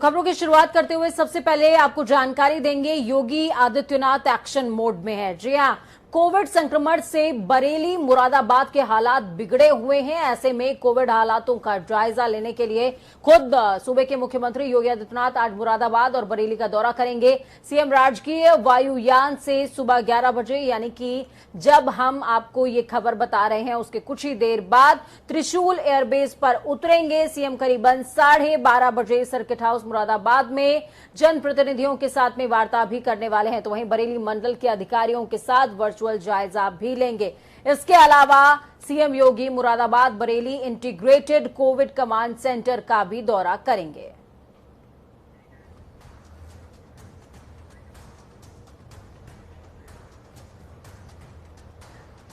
खबरों की शुरुआत करते हुए सबसे पहले आपको जानकारी देंगे, योगी आदित्यनाथ एक्शन मोड में है। जी हां, कोविड संक्रमण से बरेली मुरादाबाद के हालात बिगड़े हुए हैं। ऐसे में कोविड हालातों का जायजा लेने के लिए खुद सूबे के मुख्यमंत्री योगी आदित्यनाथ आज मुरादाबाद और बरेली का दौरा करेंगे। सीएम राजकीय वायुयान से सुबह 11 बजे, यानी कि जब हम आपको ये खबर बता रहे हैं उसके कुछ ही देर बाद त्रिशूल एयरबेस पर उतरेंगे। सीएम करीबन 12:30 बजे सर्किट हाउस मुरादाबाद में जनप्रतिनिधियों के साथ में वार्ता भी करने वाले हैं। तो वहीं बरेली मंडल के अधिकारियों के साथ वर्चुअल जायजा भी लेंगे। इसके अलावा CM Yogi Moradabad Bareilly integrated covid command centre का भी दौरा करेंगे।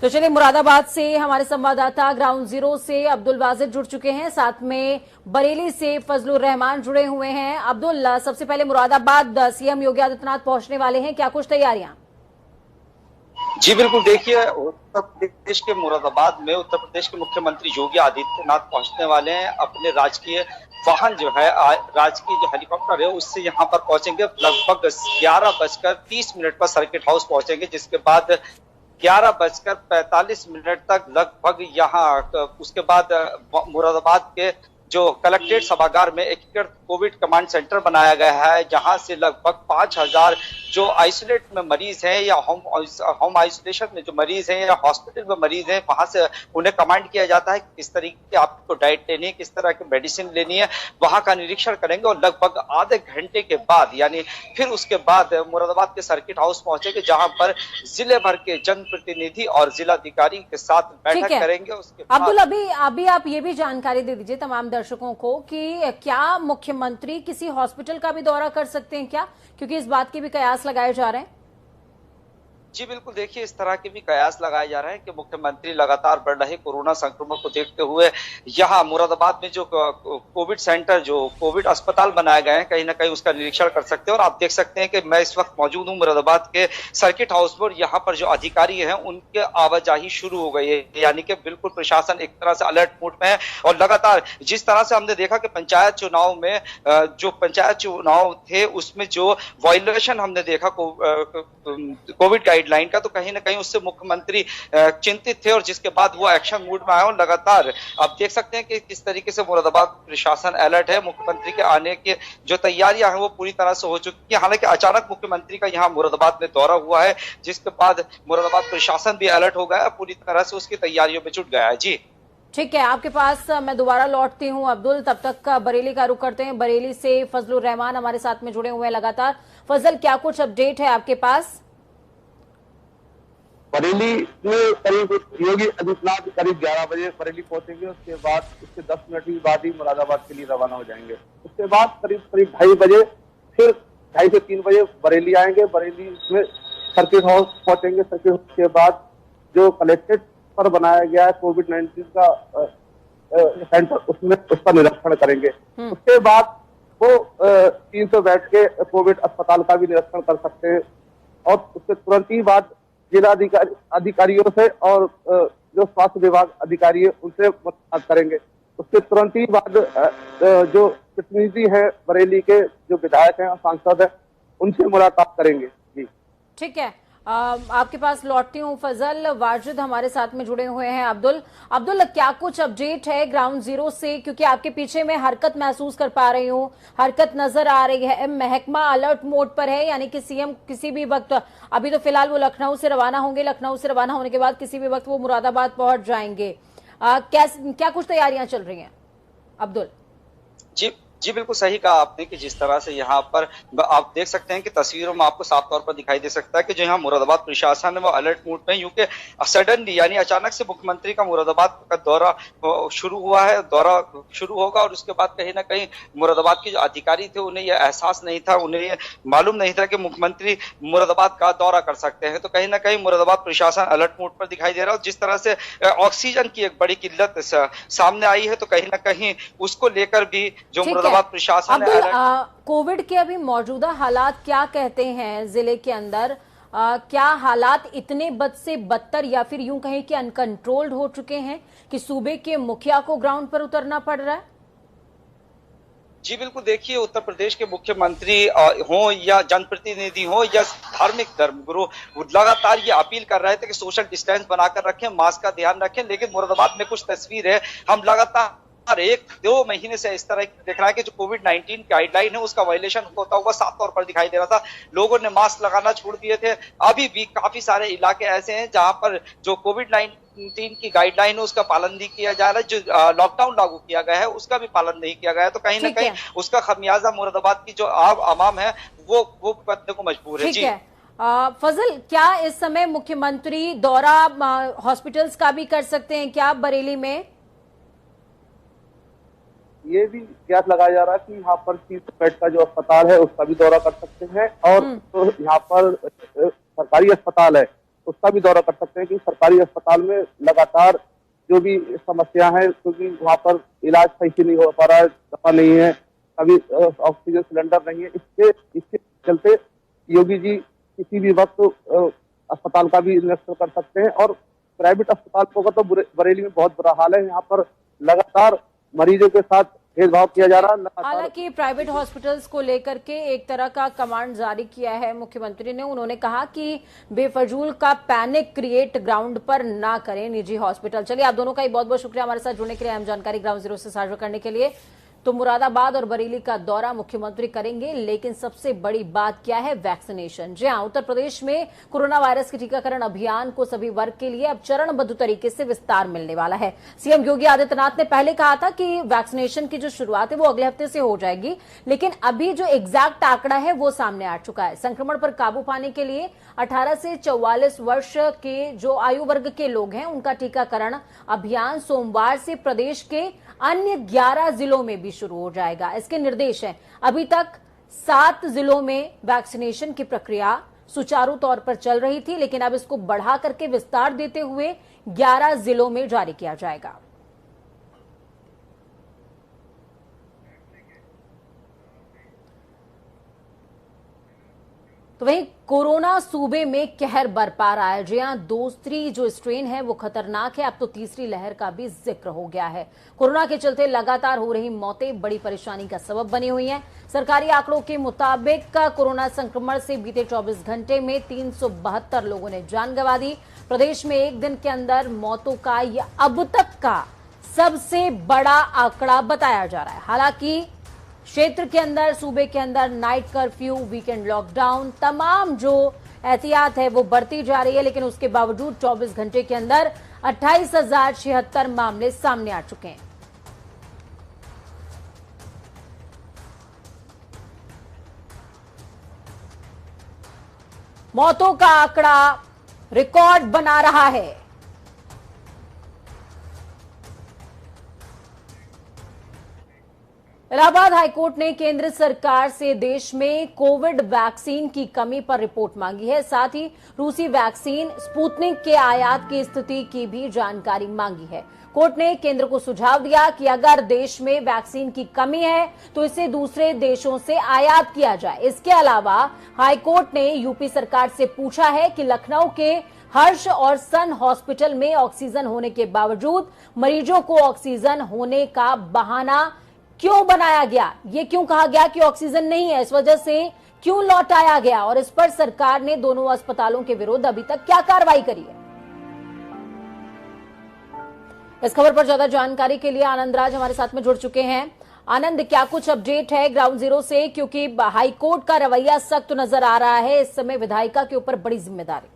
तो चलिए, मुरादाबाद से हमारे संवाददाता ग्राउंड जीरो से अब्दुल वाजिद जुड़ चुके हैं, साथ में बरेली से फजलुर रहमान जुड़े हुए हैं। अब्दुल, सबसे पहले मुरादाबाद सीएम योगी आदित्यनाथ पहुंचने वाले हैं, क्या कुछ तैयारियां? जी बिल्कुल, देखिए उत्तर प्रदेश के मुरादाबाद में उत्तर प्रदेश के मुख्यमंत्री योगी आदित्यनाथ पहुंचने वाले हैं। अपने राजकीय वाहन जो है, राजकीय जो हेलीकॉप्टर है, उससे यहाँ पर पहुंचेंगे। लगभग 11:30 पर सर्किट हाउस पहुंचेंगे, जिसके बाद 11:45 तक लगभग यहाँ, उसके बाद मुरादाबाद के जो कलेक्ट्रेट सभागार में एकीकृत कोविड कमांड सेंटर बनाया गया है, जहां से लगभग 5000 जो आइसोलेट में मरीज हैं या होम आइसोलेशन में जो मरीज हैं या हॉस्पिटल में मरीज हैं, वहां से उन्हें कमांड किया जाता है किस तरीके की आपको डाइट लेनी है, किस तरह की मेडिसिन लेनी है, वहां का निरीक्षण करेंगे। और लगभग आधे घंटे के बाद, यानी फिर उसके बाद मुरादाबाद के सर्किट हाउस पहुंचेंगे, जहां पर जिले भर के जनप्रतिनिधि और जिलाधिकारी के साथ बैठक करेंगे। उसके अब्दुल, अभी आप ये भी जानकारी दे दीजिए तमाम दर्शकों को कि क्या मुख्यमंत्री किसी हॉस्पिटल का भी दौरा कर सकते हैं क्या, क्योंकि इस बात के भी कयास लगाए जा रहे हैं। जी बिल्कुल, देखिए इस तरह के भी कयास लगाए जा रहे हैं कि मुख्यमंत्री लगातार बढ़ रहे कोरोना संक्रमण को देखते हुए यहाँ मुरादाबाद में जो कोविड सेंटर, जो कोविड अस्पताल बनाए गए हैं, कहीं ना कहीं उसका निरीक्षण कर सकते हैं। और आप देख सकते हैं कि मैं इस वक्त मौजूद हूँ मुरादाबाद के सर्किट हाउस पर। यहाँ पर जो अधिकारी हैं उनके आवाजाही शुरू हो गई है, यानी कि बिल्कुल प्रशासन एक तरह से अलर्ट मोड में है। और लगातार जिस तरह से हमने देखा कि पंचायत चुनाव में जो पंचायत चुनाव थे उसमें जो वायलेशन हमने देखा कोविड गाइडलाइन का, तो कहीं ना कहीं उससे मुख्यमंत्री चिंतित थे और जिसके बाद वो एक्शन मूड में आए। और लगातार आप देख सकते हैं कि किस तरीके से मुरादाबाद प्रशासन अलर्ट है। मुख्यमंत्री के आने की जो तैयारियां हैं वो पूरी तरह से हो चुकी है। हालांकि अचानक मुख्यमंत्री का यहाँ मुरादाबाद में दौरा हुआ है, जिसके बाद मुरादाबाद प्रशासन भी अलर्ट हो गया है, पूरी तरह से उसकी तैयारियों में जुट गया है। जी ठीक है, आपके पास मैं दोबारा लौटती हूं अब्दुल, तब तक बरेली का रुख करते हैं। बरेली से फजलुर रहमान हमारे साथ में जुड़े हुए हैं लगातार। फजल, क्या कुछ अपडेट है आपके पास? बरेली में करीब योगी आदित्यनाथ करीब 11 बजे बरेली पहुंचेंगे। उसके बाद उसके 10 मिनट ही बाद ही मुरादाबाद के लिए रवाना हो जाएंगे। उसके बाद करीब 2:30 बजे, फिर 2:30 से 3 बजे बरेली आएंगे। बरेली में सर्किट हाउस पहुंचेंगे। सर्किट हाउस के बाद जो कलेक्ट्रेट पर बनाया गया है कोविड-19 का सेंटर, उसमें उसका निरीक्षण करेंगे। उसके बाद वो 300 बेड के कोविड अस्पताल का भी निरीक्षण कर सकते हैं। और उसके तुरंत ही बाद जिला अधिकारियों से और जो स्वास्थ्य विभाग अधिकारी है उनसे मुलाकात करेंगे। उसके तुरंत ही बाद जो प्रतिनिधि है बरेली के, जो विधायक हैं और सांसद हैं, उनसे मुलाकात करेंगे। जी ठीक है, आपके पास लौटती हूँ। फजल, वाजिद हमारे साथ में जुड़े हुए हैं। अब्दुल, क्या कुछ अपडेट है ग्राउंड जीरो से, क्योंकि आपके पीछे मैं हरकत महसूस कर पा रही हूँ, हरकत नजर आ रही है। महकमा अलर्ट मोड पर है, यानी कि सीएम किसी भी वक्त, अभी तो फिलहाल वो लखनऊ से रवाना होंगे, लखनऊ से रवाना होने के बाद किसी भी वक्त वो मुरादाबाद पहुंच जाएंगे। क्या कुछ तैयारियां चल रही हैं अब्दुल? जी बिल्कुल सही कहा आपने कि जिस तरह से यहाँ पर आप देख सकते हैं कि तस्वीरों में आपको साफ तौर पर दिखाई दे सकता है कि जो यहाँ मुरादाबाद प्रशासन है वो अलर्ट मोड में, क्योंकि सडनली यानी अचानक से मुख्यमंत्री का मुरादाबाद का दौरा शुरू हुआ है, दौरा शुरू होगा। और उसके बाद कहीं ना कहीं मुरादाबाद के जो अधिकारी थे उन्हें यह एहसास नहीं था, उन्हें यह मालूम नहीं था कि मुख्यमंत्री मुरादाबाद का दौरा कर सकते हैं। तो कहीं ना कहीं मुरादाबाद प्रशासन अलर्ट मोड पर दिखाई दे रहा है। जिस तरह से ऑक्सीजन की एक बड़ी किल्लत सामने आई है, तो कहीं ना कहीं उसको लेकर भी जो प्रशासन कोविड के अभी मौजूदा हालात क्या कहते हैं जिले के अंदर? क्या हालात इतने बद से बदतर या फिर यूं कहें कि अनकंट्रोल्ड हो चुके हैं कि सूबे के मुखिया को ग्राउंड पर उतरना पड़ रहा है? जी बिल्कुल, देखिए उत्तर प्रदेश के मुख्यमंत्री हों या जनप्रतिनिधि हों या धार्मिक धर्मगुरु, लगातार ये अपील कर रहे थे कि सोशल डिस्टेंस बनाकर रखें, मास्क का ध्यान रखें। लेकिन मुरादाबाद में कुछ तस्वीर है, हम लगातार 1-2 महीने से इस तरह दिख रहा है कि जो कोविड-19 गाइडलाइन है उसका वायलेशन होता हुआ साफ तौर पर दिखाई दे रहा था। लोगों ने मास्क लगाना छोड़ दिए थे। अभी भी काफी सारे इलाके ऐसे हैं जहां पर जो कोविड-19 की गाइडलाइन है उसका पालन नहीं किया जा रहा है। जो लॉकडाउन लागू किया गया है उसका भी पालन नहीं किया गया है। तो कहीं न कहीं उसका खमियाजा मुरादाबाद की जो आवाम है वो भुगतने को मजबूर है। ठीक है। फजल, क्या इस समय मुख्यमंत्री दौरा हॉस्पिटल्स का भी कर सकते हैं क्या बरेली में? ये भी कयास लगाया जा रहा है कि यहाँ पर 30 बेड का जो अस्पताल है उसका भी दौरा कर सकते हैं, और तो यहाँ पर सरकारी अस्पताल है उसका भी दौरा कर सकते हैं कि सरकारी अस्पताल में लगातार जो भी समस्या है, क्योंकि वहाँ पर इलाज सही से नहीं हो पा रहा है, दवा नहीं है, अभी ऑक्सीजन सिलेंडर नहीं है। इसके चलते योगी जी किसी भी वक्त अस्पताल का भी निरीक्षण कर सकते हैं। और प्राइवेट अस्पताल होगा तो बरेली में बहुत बुरा हाल है, यहाँ पर लगातार मरीजों के साथ भेदभाव किया जा रहा है। हालांकि प्राइवेट हॉस्पिटल्स को लेकर के एक तरह का कमांड जारी किया है मुख्यमंत्री ने। उन्होंने कहा कि बेफजूल का पैनिक क्रिएट ग्राउंड पर ना करें निजी हॉस्पिटल। चलिए, आप दोनों का ही बहुत बहुत शुक्रिया हमारे साथ जुड़ने के लिए, अहम जानकारी ग्राउंड जीरो से साझा करने के लिए। तो मुरादाबाद और बरेली का दौरा मुख्यमंत्री करेंगे, लेकिन सबसे बड़ी बात क्या है? वैक्सीनेशन। जी हां, उत्तर प्रदेश में कोरोना वायरस के टीकाकरण अभियान को सभी वर्ग के लिए अब चरणबद्ध तरीके से विस्तार मिलने वाला है। सीएम योगी आदित्यनाथ ने पहले कहा था कि वैक्सीनेशन की जो शुरुआत है वो अगले हफ्ते से हो जाएगी, लेकिन अभी जो एग्जैक्ट आंकड़ा है वो सामने आ चुका है। संक्रमण पर काबू पाने के लिए 18 से 44 वर्ष के जो आयु वर्ग के लोग हैं उनका टीकाकरण अभियान सोमवार से प्रदेश के अन्य 11 जिलों में भी शुरू हो जाएगा। इसके निर्देश हैं। अभी तक 7 जिलों में वैक्सीनेशन की प्रक्रिया सुचारू तौर पर चल रही थी, लेकिन अब इसको बढ़ा करके विस्तार देते हुए 11 जिलों में जारी किया जाएगा। तो वहीं कोरोना सूबे में कहर बरपा रहा है। जी हां, दूसरी जो स्ट्रेन है वो खतरनाक है। अब तो तीसरी लहर का भी जिक्र हो गया है। कोरोना के चलते लगातार हो रही मौतें बड़ी परेशानी का सबब बनी हुई हैं। सरकारी आंकड़ों के मुताबिक कोरोना संक्रमण से बीते 24 घंटे में 372 लोगों ने जान गंवा दी। प्रदेश में एक दिन के अंदर मौतों का यह अब तक का सबसे बड़ा आंकड़ा बताया जा रहा है। हालांकि क्षेत्र के अंदर, सूबे के अंदर नाइट कर्फ्यू, वीकेंड लॉकडाउन, तमाम जो एहतियात है वो बढ़ती जा रही है, लेकिन उसके बावजूद 24 घंटे के अंदर 28,076 मामले सामने आ चुके हैं। मौतों का आंकड़ा रिकॉर्ड बना रहा है। इलाहाबाद हाईकोर्ट ने केंद्र सरकार से देश में कोविड वैक्सीन की कमी पर रिपोर्ट मांगी है। साथ ही रूसी वैक्सीन स्पुतनिक के आयात की स्थिति की भी जानकारी मांगी है। कोर्ट ने केंद्र को सुझाव दिया कि अगर देश में वैक्सीन की कमी है तो इसे दूसरे देशों से आयात किया जाए। इसके अलावा हाईकोर्ट ने यूपी सरकार से पूछा है कि लखनऊ के हर्ष और सन हॉस्पिटल में ऑक्सीजन होने के बावजूद मरीजों को ऑक्सीजन होने का बहाना क्यों बनाया गया। ये क्यों कहा गया कि ऑक्सीजन नहीं है, इस वजह से क्यों लौटाया गया, और इस पर सरकार ने दोनों अस्पतालों के विरुद्ध अभी तक क्या कार्रवाई करी है। इस खबर पर ज्यादा जानकारी के लिए आनंद राज हमारे साथ में जुड़ चुके हैं। आनंद, क्या कुछ अपडेट है ग्राउंड जीरो से, क्योंकि हाईकोर्ट का रवैया सख्त नजर आ रहा है, इस समय विधायिका के ऊपर बड़ी जिम्मेदारी।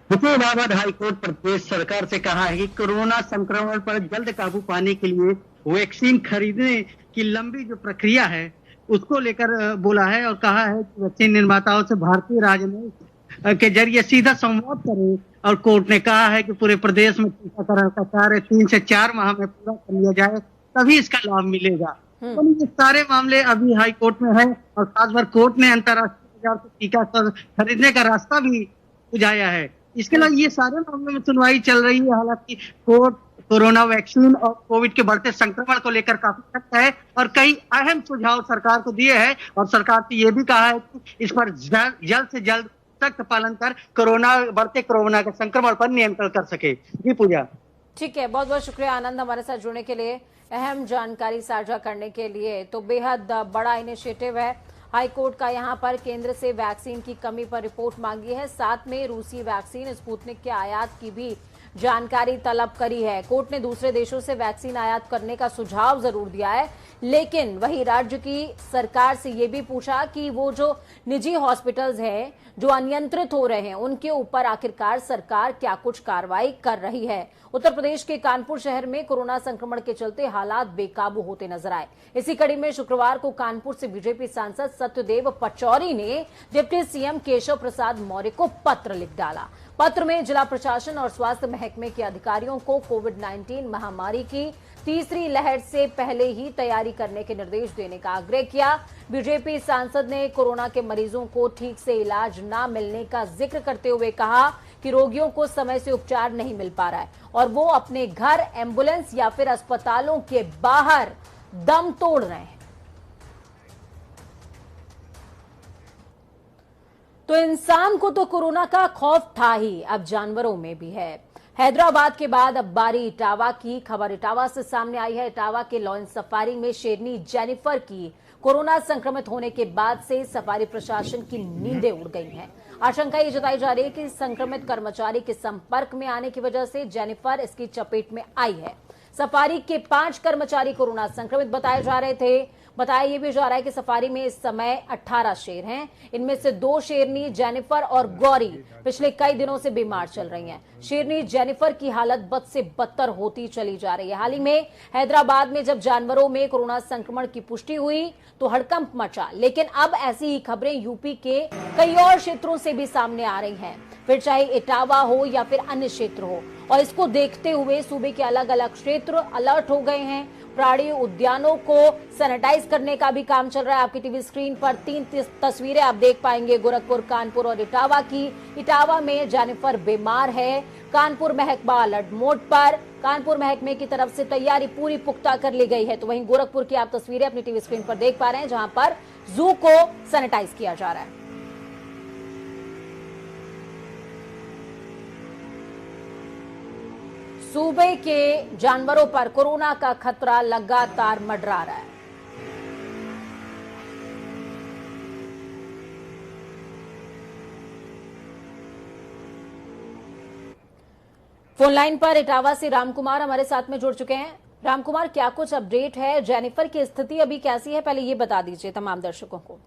देखिए, इलाहाबाद हाईकोर्ट प्रदेश सरकार से कहा है कि कोरोना संक्रमण पर जल्द काबू पाने के लिए वैक्सीन खरीदने की लंबी जो प्रक्रिया है उसको लेकर बोला है, और कहा है कि वैक्सीन निर्माताओं से भारतीय राजनीति के जरिए सीधा संवाद करें। और कोर्ट ने कहा है कि पूरे प्रदेश में टीकाकरण का कार्य 3 से 4 माह में पूरा कर लिया जाए, तभी इसका लाभ मिलेगा। तो ये सारे मामले अभी हाई कोर्ट में है, और खासकर कोर्ट ने अंतर्राष्ट्रीय बाजार से टीका खरीदने का रास्ता भी सुझाया है। इसके अलावा ये सारे मामलों में सुनवाई चल रही है। हालांकि कोर्ट कोरोना वैक्सीन और कोविड के बढ़ते संक्रमण को लेकर काफी सख्त है, और कई अहम सुझाव सरकार को दिए हैं, और सरकार से ये भी कहा है कि इस पर जल्द से जल्द सख्त पालन कर बढ़ते कोरोना के संक्रमण पर नियंत्रण कर सके। जी पूजा। ठीक है, बहुत बहुत शुक्रिया आनंद हमारे साथ जुड़ने के लिए। अहम जानकारी साझा करने के लिए। तो बेहद बड़ा इनिशिएटिव है हाईकोर्ट का। यहां पर केंद्र से वैक्सीन की कमी पर रिपोर्ट मांगी है, साथ में रूसी वैक्सीन स्पुतनिक के आयात की भी जानकारी तलब करी है। कोर्ट ने दूसरे देशों से वैक्सीन आयात करने का सुझाव जरूर दिया है, लेकिन वही राज्य की सरकार से ये भी पूछा कि वो जो निजी हॉस्पिटल्स हैं जो अनियंत्रित हो रहे हैं उनके ऊपर आखिरकार सरकार क्या कुछ कार्रवाई कर रही है। उत्तर प्रदेश के कानपुर शहर में कोरोना संक्रमण के चलते हालात बेकाबू होते नजर आए। इसी कड़ी में शुक्रवार को कानपुर से बीजेपी सांसद सत्यदेव पचौरी ने डिप्टी सीएम केशव प्रसाद मौर्य को पत्र लिख डाला। पत्र में जिला प्रशासन और स्वास्थ्य महकमे के अधिकारियों को कोविड-19 महामारी की तीसरी लहर से पहले ही तैयारी करने के निर्देश देने का आग्रह किया। बीजेपी सांसद ने कोरोना के मरीजों को ठीक से इलाज न मिलने का जिक्र करते हुए कहा कि रोगियों को समय से उपचार नहीं मिल पा रहा है और वो अपने घर, एम्बुलेंस या फिर अस्पतालों के बाहर दम तोड़ रहे हैं। तो इंसान को तो कोरोना का खौफ था ही, अब जानवरों में भी है। हैदराबाद के बाद अब बारी इटावा की। खबर इटावा से सामने आई है। इटावा के लॉयन सफारी में शेरनी जेनिफर की कोरोना संक्रमित होने के बाद से सफारी प्रशासन की नींदें उड़ गई हैं। आशंका ये जताई जा रही है कि संक्रमित कर्मचारी के संपर्क में आने की वजह से जेनिफर इसकी चपेट में आई है। सफारी के 5 कर्मचारी कोरोना संक्रमित बताए जा रहे थे। बताया ये भी जा रहा है कि सफारी में इस समय 18 शेर हैं। इनमें से 2 शेरनी जेनिफर और गौरी पिछले कई दिनों से बीमार चल रही हैं। शेरनी जेनिफर की हालत बद से बदतर होती चली जा रही है। हाल ही में हैदराबाद में जब जानवरों में कोरोना संक्रमण की पुष्टि हुई तो हड़कंप मचा, लेकिन अब ऐसी ही खबरें यूपी के कई और क्षेत्रों से भी सामने आ रही हैं, फिर चाहे इटावा हो या फिर अन्य क्षेत्र हो। और इसको देखते हुए सूबे के अलग अलग क्षेत्र अलर्ट हो गए हैं। प्राणी उद्यानों को सैनिटाइज करने का भी काम चल रहा है। आपकी टीवी स्क्रीन पर 3 तस्वीरें आप देख पाएंगे, गोरखपुर, कानपुर और इटावा की। इटावा में जेनिफर बीमार है। कानपुर महकमा अलर्ट मोड पर। कानपुर महकमे की तरफ से तैयारी पूरी पुख्ता कर ली गई है। तो वहीं गोरखपुर की आप तस्वीरें अपनी टीवी स्क्रीन पर देख पा रहे हैं, जहां पर जू को सैनिटाइज किया जा रहा है। सूबे के जानवरों पर कोरोना का खतरा लगातार मंडरा रहा है। फोन लाइन पर इटावा से रामकुमार हमारे साथ में जुड़ चुके हैं। रामकुमार, क्या कुछ अपडेट है? जेनिफर की स्थिति अभी कैसी है, पहले ये बता दीजिए तमाम दर्शकों को।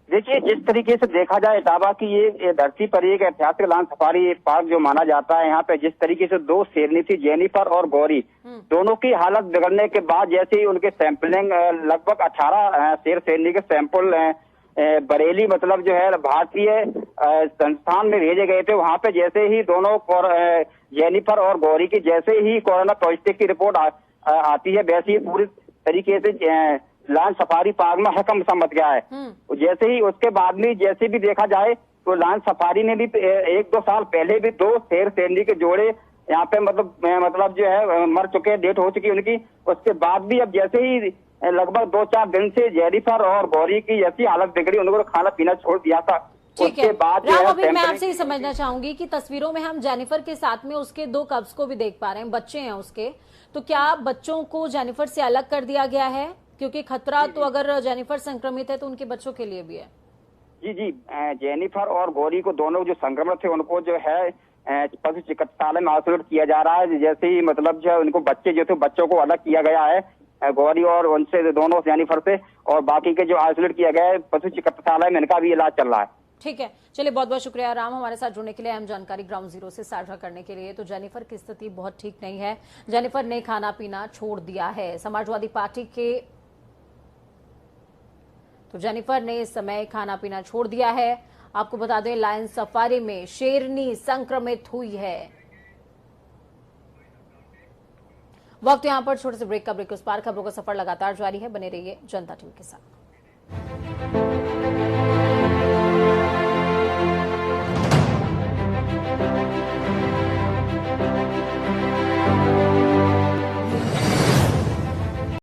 देखिए, जिस तरीके से देखा जाए इटावा की ये धरती पर एक ऐतिहासिक लॉयन सफारी पार्क जो माना जाता है, यहाँ पे जिस तरीके से 2 शेरनी थी, जेनिफर और गौरी, दोनों की हालत बिगड़ने के बाद जैसे ही उनके सैंपलिंग लगभग 18 शेरनी के सैंपल बरेली मतलब जो है भारतीय संस्थान में भेजे गए थे। वहाँ पे जैसे ही दोनों जेनिफर और गौरी की जैसे ही कोरोना पॉजिटिव की रिपोर्ट आती है, वैसे ही पूरी तरीके से लॉयन सफारी पार्क में हकम सा मच गया है। जैसे ही उसके बाद में जैसे भी देखा जाए तो लॉयन सफारी ने भी 1-2 साल पहले भी 2 शेरनी के जोड़े यहाँ पे मतलब जो है मर चुके, डेथ हो चुकी उनकी। उसके बाद भी अब जैसे ही लगभग 2-4 दिन से जेनिफर और गौरी की जैसी हालत बिगड़ी, उनको खाना पीना छोड़ दिया था। ठीक है राम, अभी मैं आपसे ही समझना चाहूंगी कि तस्वीरों में हम जेनिफर के साथ में उसके 2 कब्स को भी देख पा रहे हैं, बच्चे हैं उसके, तो क्या बच्चों को जेनिफर से अलग कर दिया गया है? क्योंकि खतरा तो अगर जेनिफर संक्रमित है तो उनके बच्चों के लिए भी है। जी, जेनिफर और गौरी को दोनों जो संक्रमित थे उनको जो है पशु चिकित्सालय में आइसोलेट किया जा रहा है। जैसे ही मतलब जो है उनको बच्चे जो थे बच्चों को अलग किया गया है गौरी और उनसे दोनों जेनिफर से, और बाकी के जो आइसोलेट किया गया है पशु चिकित्सालय में इनका भी इलाज चल रहा है। ठीक है, चलिए बहुत बहुत शुक्रिया राम हमारे साथ जुड़ने के लिए, अहम जानकारी ग्राउंड जीरो से साझा करने के लिए। तो जेनिफर की स्थिति बहुत ठीक नहीं है। जेनिफर ने खाना पीना छोड़ दिया है। समाजवादी पार्टी के तो जेनिफर ने इस समय खाना पीना छोड़ दिया है। आपको बता दें लॉयन सफारी में शेरनी संक्रमित हुई है। वक्त यहां पर छोटे से ब्रेक का, ब्रेक उस पार। खबरों का सफर लगातार जारी है, बने रहिए जनता टीवी के साथ।